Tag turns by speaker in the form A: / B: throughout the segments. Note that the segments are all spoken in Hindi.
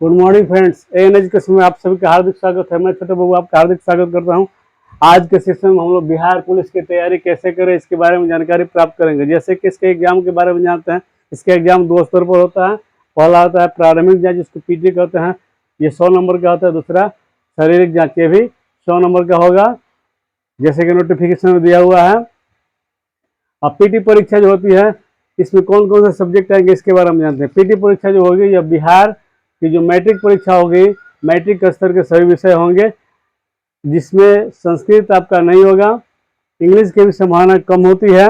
A: Good morning friends, AN education में आप सभी का हार्दिक स्वागत है। मैं छोटे बाबू आपका हार्दिक स्वागत करता हूं। आज के सेशन में हम लोग बिहार पुलिस की तैयारी कैसे करें इसके बारे में जानकारी प्राप्त करेंगे। जैसे कि इसके एग्जाम के बारे में जानते हैं। इसका एग्जाम दो स्तर पर होता है। पहला होता है प्रारंभिक जांच, जिसको पीटी कहते हैं, ये 100 नंबर का होता है। दूसरा शारीरिक जांच, ये भी 100 नंबर का होगा, जैसे कि नोटिफिकेशन में दिया हुआ है। अब पीटी परीक्षा जो होती है, इसमें कौन कौन से सब्जेक्ट आएंगे इसके बारे में जानते हैं। पीटी परीक्षा जो होगी, यह बिहार की जो मैट्रिक परीक्षा होगी, मैट्रिक स्तर के सभी विषय होंगे, जिसमें संस्कृत आपका नहीं होगा। इंग्लिश की भी संभावना कम होती है,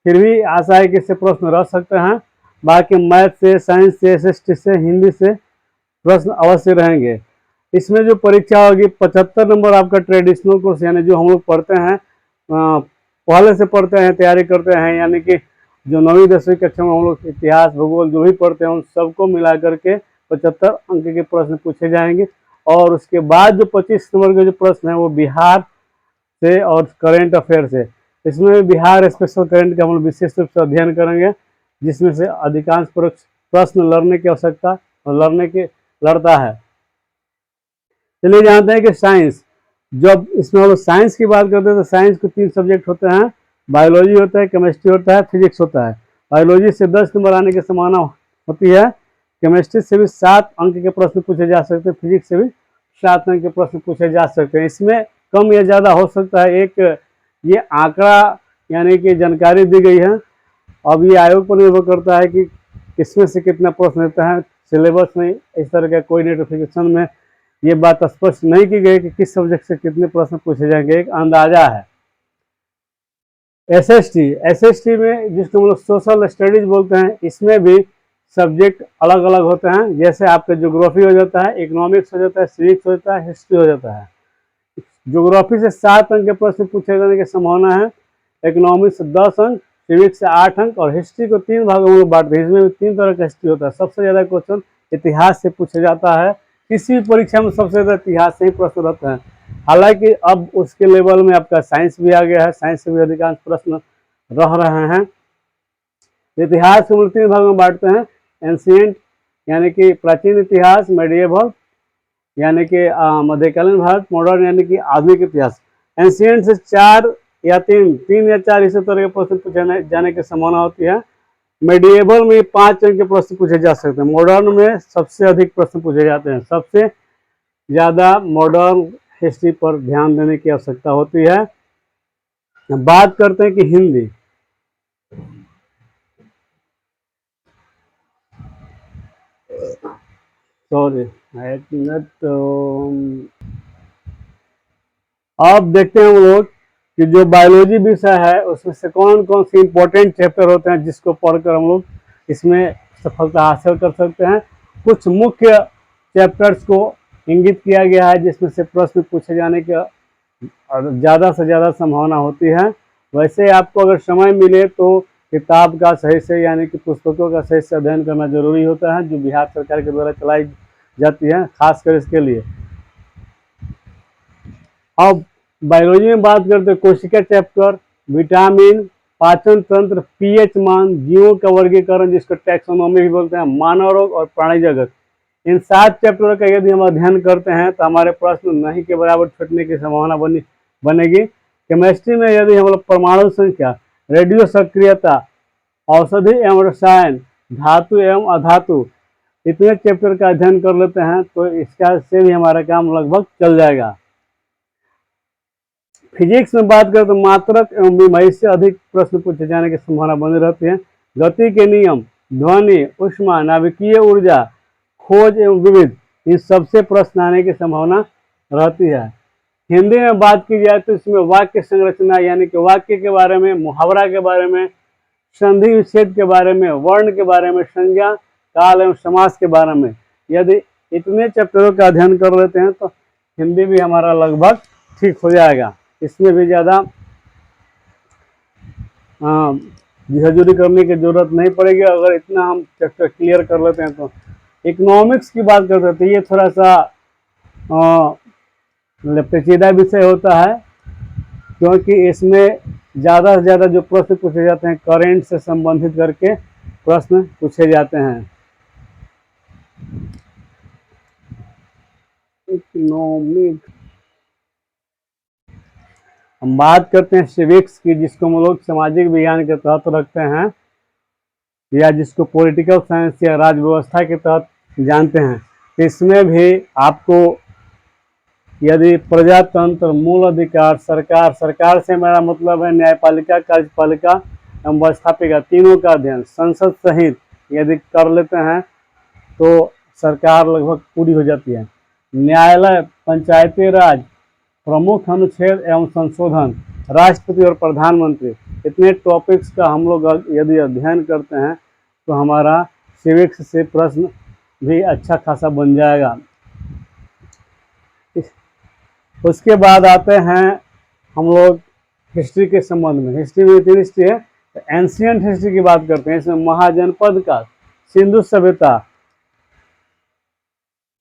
A: फिर भी आशा है कि इससे प्रश्न रह सकते हैं। बाकी मैथ से, साइंस से, एसएसटी से, हिंदी से प्रश्न अवश्य रहेंगे। इसमें जो परीक्षा होगी, 75 नंबर आपका ट्रेडिशनल कोर्स, यानी जो हम लोग पढ़ते हैं, पहले से पढ़ते हैं, तैयारी करते हैं, यानी कि जो 9वीं 10वीं कक्षा में हम लोग इतिहास, भूगोल जो भी पढ़ते हैं, उन सबको मिला करके 75 अंक के प्रश्न पूछे जाएंगे। और उसके बाद जो 25 नंबर के जो प्रश्न है, वो बिहार से और करंट अफेयर से। इसमें बिहार स्पेशल करंट का हम लोग विशेष रूप से अध्ययन करेंगे, जिसमें से अधिकांश प्रश्न लड़ने की आवश्यकता और लड़ता है। चलिए जानते हैं कि साइंस, जब इसमें हम लोग साइंस की बात करते हैं तो साइंस के 3 सब्जेक्ट होते हैं। बायोलॉजी होता है, केमिस्ट्री होता है, फिजिक्स होता है। बायोलॉजी से 10 नंबर आने की संभावना होती है। केमिस्ट्री से भी 7 अंक के प्रश्न पूछे जा सकते हैं, फिजिक्स से भी 7 अंक के प्रश्न पूछे जा सकते हैं। इसमें कम या ज़्यादा हो सकता है। एक ये आंकड़ा यानी कि जानकारी दी गई है। अब ये आयोग पर निर्भर करता है कि किसमें से कितना प्रश्न रहता है। सिलेबस में इस तरह का कोई नोटिफिकेशन में ये बात स्पष्ट नहीं की गई कि किस सब्जेक्ट से कितने प्रश्न पूछे जाएंगे, एक अंदाजा है। एसएसटी में, जिसको हम लोग सोशल स्टडीज बोलते हैं, इसमें भी सब्जेक्ट अलग अलग होते हैं। जैसे आपका ज्योग्राफी हो जाता है, इकोनॉमिक्स हो जाता है, सिविक्स हो जाता है, हिस्ट्री हो जाता है। ज्योग्राफी से 7 अंक के प्रश्न पूछे जाने की संभावना है, इकोनॉमिक्स से 10 अंक, सिविक्स से 8 अंक, और हिस्ट्री को 3 भागों में बांटते हैं। इसमें भी 3 तरह का हिस्ट्री होता है। सबसे ज़्यादा क्वेश्चन इतिहास से पूछा जाता है। किसी भी परीक्षा में सबसे ज़्यादा इतिहास से ही प्रश्न रहते हैं। हालांकि अब उसके लेवल में आपका साइंस भी आ गया है, साइंस से भी अधिकांश प्रश्न रह रहे हैं। इतिहास को 3 भागों में बांटते हैं। एंशिएंट यानी कि प्राचीन इतिहास, मेडिएवल यानी कि मध्यकालीन भारत, मॉडर्न यानी कि आधुनिक इतिहास। एंशिएंट से 4 या 3 या 4 इसी तरह के प्रश्न पूछे जाने की संभावना होती है। मेडिएवल में 5 अंक के प्रश्न पूछे जा सकते हैं। मॉडर्न में सबसे अधिक प्रश्न पूछे जाते हैं। सबसे ज़्यादा मॉडर्न हिस्ट्री पर ध्यान देने की आवश्यकता होती है। बात करते हैं कि हिंदी, सॉरी एक मिनट, अब देखते हैं हम लोग कि जो बायोलॉजी विषय है, उसमें से कौन कौन से इंपॉर्टेंट चैप्टर होते हैं, जिसको पढ़कर हम लोग इसमें सफलता हासिल कर सकते हैं। कुछ मुख्य चैप्टर्स को इंगित किया गया है, जिसमें से प्रश्न पूछे जाने की ज़्यादा से ज़्यादा संभावना होती है। वैसे आपको अगर समय मिले तो किताब का सही से, यानी कि पुस्तकों का सही से अध्ययन करना जरूरी होता है, जो बिहार सरकार के द्वारा चलाई जाती है, खासकर इसके लिए। अब बायोलॉजी में बात करते हैं, कोशिका चैप्टर, विटामिन, पाचन तंत्र, पीएच मान, जीवों का वर्गीकरण, जिसको टैक्सोनॉमी भी बोलते हैं, मानव रोग और प्राणी जगत। इन 7 चैप्टरों का यदि हम अध्ययन करते हैं तो हमारे प्रश्न नहीं के बराबर छूटने की संभावना बनेगी। केमिस्ट्री में यदि हम लोग परमाणु संख्या, रेडियो सक्रियता, औषधि एवं रसायन, धातु एवं अधातु, इतने चैप्टर का अध्ययन कर लेते हैं तो इसका से भी हमारा काम लगभग चल जाएगा। फिजिक्स में बात करें तो मात्रक एवं बीमारी से अधिक प्रश्न पूछे जाने की संभावना बनी रहती है। गति के नियम, ध्वनि, ऊष्मा, नाभिकीय ऊर्जा, खोज एवं विविध, इन सबसे प्रश्न आने की संभावना रहती है। हिंदी में बात की जाए तो इसमें वाक्य संरचना, यानी कि वाक्य के बारे में, मुहावरा के बारे में, संधि विच्छेद के बारे में, वर्ण के बारे में, संज्ञा, काल एवं समास के बारे में, यदि इतने चैप्टरों का अध्ययन कर लेते हैं तो हिंदी भी हमारा लगभग ठीक हो जाएगा। इसमें भी ज़्यादा हजूरी करने की जरूरत नहीं पड़ेगी अगर इतना हम चैप्टर क्लियर कर लेते हैं तो। इकोनॉमिक्स की बात करते हैं तो ये थोड़ा सा पेचीदा विषय होता है, क्योंकि इसमें ज़्यादा से ज़्यादा जो प्रश्न पूछे जाते हैं करेंट से संबंधित करके प्रश्न पूछे जाते हैं। इकोनॉमिक। हम बात करते हैं सिविक्स की, जिसको हम लोग सामाजिक विज्ञान के तहत रखते हैं, या जिसको पॉलिटिकल साइंस या राज व्यवस्था के तहत जानते हैं। इसमें भी आपको यदि प्रजातंत्र, मूल अधिकार, सरकार, सरकार से मेरा मतलब है न्यायपालिका, कार्यपालिका एवं व्यवस्थापिका, तीनों का अध्ययन, संसद सहित यदि कर लेते हैं तो सरकार लगभग पूरी हो जाती है। न्यायालय, पंचायती राज, प्रमुख अनुच्छेद एवं संशोधन, राष्ट्रपति और प्रधानमंत्री, इतने टॉपिक्स का हम लोग यदि अध्ययन करते हैं तो हमारा सिविक्स से प्रश्न भी अच्छा खासा बन जाएगा। उसके बाद आते हैं हम लोग हिस्ट्री के संबंध में। हिस्ट्री में इतनी हिस्ट्री है तो एंशियंट हिस्ट्री की बात करते हैं। इसमें महाजनपद काल, सिंधु सभ्यता,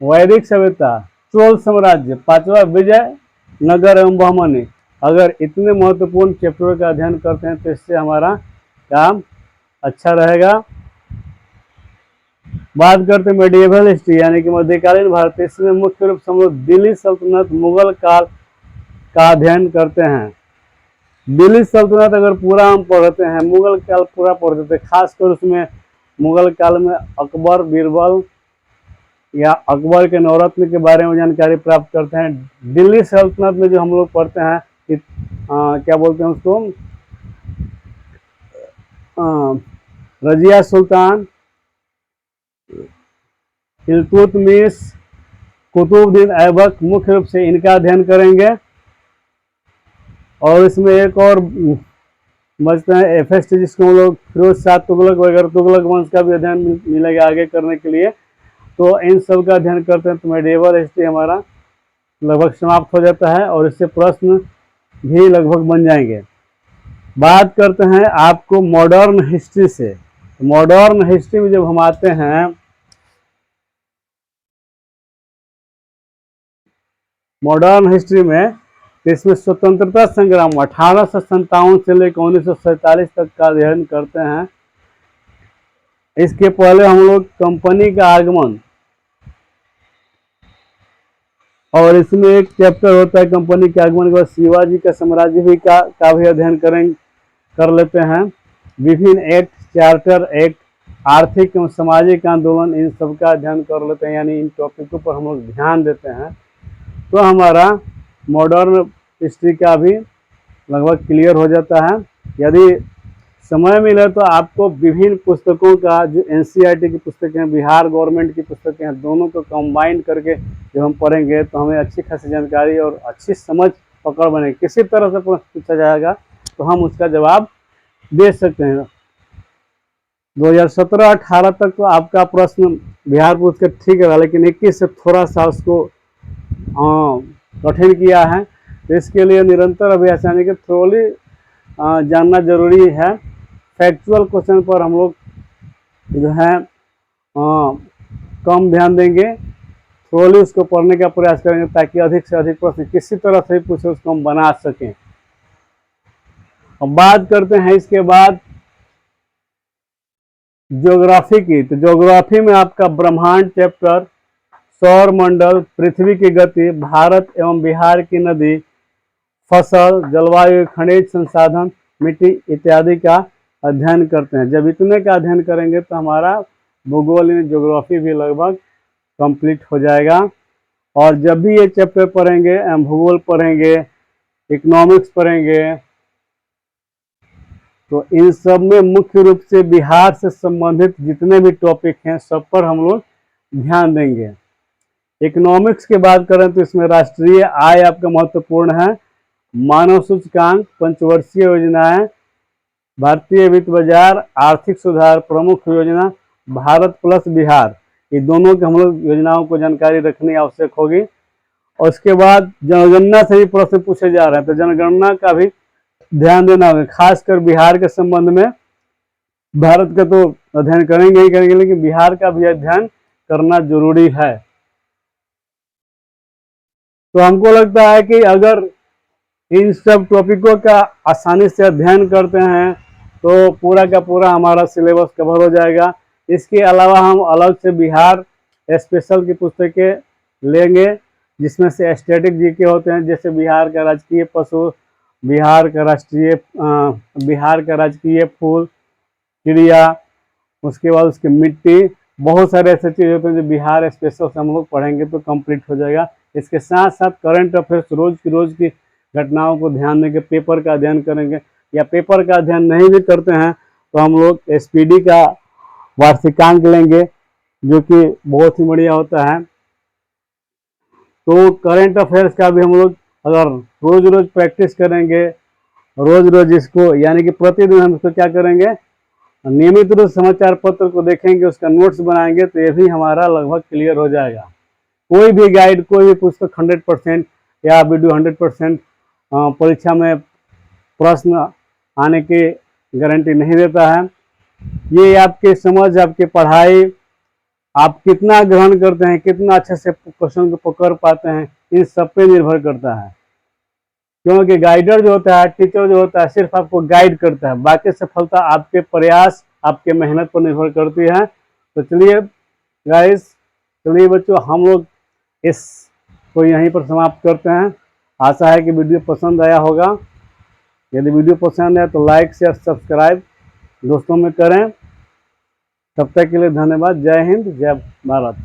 A: वैदिक सभ्यता, चोल साम्राज्य, पांचवा विजय नगर एवं बहमनी। अगर इतने महत्वपूर्ण चैप्टरों का अध्ययन करते हैं तो इससे हमारा काम अच्छा रहेगा। बात करते हैं मेडिएवल हिस्ट्री यानी कि मध्यकालीन भारत। इसमें मुख्य रूप से हम लोग दिल्ली सल्तनत, मुगल काल का अध्ययन करते हैं। दिल्ली सल्तनत अगर पूरा हम पढ़ते हैं, मुगल काल पूरा पढ़ते हैं, खासकर उसमें मुगल काल में अकबर, बीरबल या अकबर के नवरत्न के बारे में जानकारी प्राप्त करते हैं। दिल्ली सल्तनत में जो हम लोग पढ़ते हैं क्या बोलते हैं उसको, रजिया सुल्तान, इल्तुतमिश, कुतुबुद्दीन ऐबक, मुख्य रूप से इनका अध्ययन करेंगे। और इसमें एक और बचते हैं एफएसटी, जिसको हम लोग फिरोज शाह तुगलक वगैरह, तुगलक वंश का भी अध्ययन मिलेगा आगे करने के लिए। तो इन सब का अध्ययन करते हैं तो मेडिएवल हिस्ट्री हमारा लगभग समाप्त हो जाता है और इससे प्रश्न भी लगभग बन जाएंगे। बात करते हैं आपको मॉडर्न हिस्ट्री से। मॉडर्न हिस्ट्री में जब हम आते हैं, मॉडर्न हिस्ट्री में इसमें स्वतंत्रता संग्राम 1857 से लेकर 1947 तक का अध्ययन करते हैं। इसके पहले हम लोग कंपनी का आगमन, और इसमें एक चैप्टर होता है कंपनी के आगमन के बाद शिवाजी का साम्राज्य भी का भी अध्ययन कर लेते हैं। विभिन्न एक्ट, चार्टर एक्ट, आर्थिक एवं सामाजिक आंदोलन, इन सब का अध्ययन कर लेते हैं, यानी इन टॉपिकों पर हम लोग ध्यान देते हैं तो हमारा मॉडर्न हिस्ट्री का भी लगभग क्लियर हो जाता है। यदि समय मिले तो आपको विभिन्न पुस्तकों का, जो एनसीईआरटी की पुस्तकें हैं, बिहार गवर्नमेंट की पुस्तकें हैं, दोनों को कंबाइन करके जब हम पढ़ेंगे तो हमें अच्छी खासी जानकारी और अच्छी समझ पकड़ बनेगी। किसी तरह से प्रश्न पूछा जाएगा तो हम उसका जवाब दे सकते हैं। 2017-18 तक तो आपका प्रश्न बिहार पुलिस का ठीक रहा, लेकिन 21 से थोड़ा सा उसको कठिन किया है। तो इसके लिए निरंतर अभ्यास यानी कि थ्रोली जानना जरूरी है। फैक्चुअल क्वेश्चन पर हम लोग जो है कम ध्यान देंगे, थ्रोली उसको पढ़ने का प्रयास करेंगे ताकि अधिक से अधिक प्रश्न किसी तरह से पूछे उसको हम बना सकें। अब बात करते हैं इसके बाद ज्योग्राफी की। तो ज्योग्राफी में आपका ब्रह्मांड चैप्टर, सौर मंडल, पृथ्वी की गति, भारत एवं बिहार की नदी, फसल, जलवायु, खनिज संसाधन, मिट्टी इत्यादि का अध्ययन करते हैं। जब इतने का अध्ययन करेंगे तो हमारा भूगोल में ज्योग्राफी भी लगभग कंप्लीट हो जाएगा। और जब भी ये चैप्टर पढ़ेंगे, भूगोल पढ़ेंगे, इकोनॉमिक्स पढ़ेंगे, तो इन सब में मुख्य रूप से बिहार से संबंधित जितने भी टॉपिक हैं सब पर हम लोग ध्यान देंगे। इकोनॉमिक्स की बात करें तो इसमें राष्ट्रीय आय आपका महत्वपूर्ण है, मानव सूचकांक, पंचवर्षीय योजनाएं, भारतीय वित्त बाजार, आर्थिक सुधार, प्रमुख योजना, भारत प्लस बिहार, ये दोनों के हम लोग योजनाओं को जानकारी रखनी आवश्यक होगी। और उसके बाद जनगणना से भी प्रश्न पूछे जा रहे हैं तो जनगणना का भी ध्यान देना होगा, खासकर बिहार के संबंध में। भारत का तो अध्ययन करेंगे ही करेंगे, लेकिन बिहार का भी अध्ययन करना जरूरी है। तो हमको लगता है कि अगर इन सब टॉपिकों का आसानी से अध्ययन करते हैं तो पूरा का पूरा हमारा सिलेबस कवर हो जाएगा। इसके अलावा हम अलग से बिहार स्पेशल की पुस्तकें लेंगे जिसमें से स्टैटिक जीके होते हैं, जैसे बिहार का राजकीय पशु, बिहार का राजकीय फूल, चिड़िया, उसके बाद उसकी मिट्टी, बहुत सारे ऐसे चीज़ होते हैं जो बिहार स्पेशल से हम लोग पढ़ेंगे तो कंप्लीट हो जाएगा। इसके साथ साथ करंट अफेयर्स, रोज की घटनाओं को ध्यान देंगे, पेपर का अध्ययन करेंगे, या पेपर का अध्ययन नहीं भी करते हैं तो हम लोग SPD का वार्षिकांक लेंगे, जो कि बहुत ही बढ़िया होता है। तो करंट अफेयर्स का भी हम लोग अगर रोज प्रैक्टिस करेंगे, रोज इसको, यानी कि प्रतिदिन हम इसको क्या करेंगे, नियमित रूप से समाचार पत्र को देखेंगे, उसका नोट्स बनाएंगे, तो ये भी हमारा लगभग क्लियर हो जाएगा। कोई भी गाइड, कोई भी पुस्तक 100% या वीडियो 100% परीक्षा में प्रश्न आने की गारंटी नहीं देता है। ये आपके समझ, आपकी पढ़ाई, आप कितना ग्रहण करते हैं, कितना अच्छे से क्वेश्चन को पकड़ पाते हैं, इन सब पे निर्भर करता है। क्योंकि गाइडर जो होता है, टीचर जो होता है, सिर्फ आपको गाइड करता है, बाकी सफलता आपके प्रयास, आपके मेहनत पर निर्भर करती है। तो चलिए गाइस, चलिए बच्चों, हम लोग इसको यहीं पर समाप्त करते हैं। आशा है कि वीडियो पसंद आया होगा। यदि वीडियो पसंद आया तो लाइक शेयर सब्सक्राइब दोस्तों में करें। तब तक के लिए धन्यवाद। जय हिंद, जय भारत।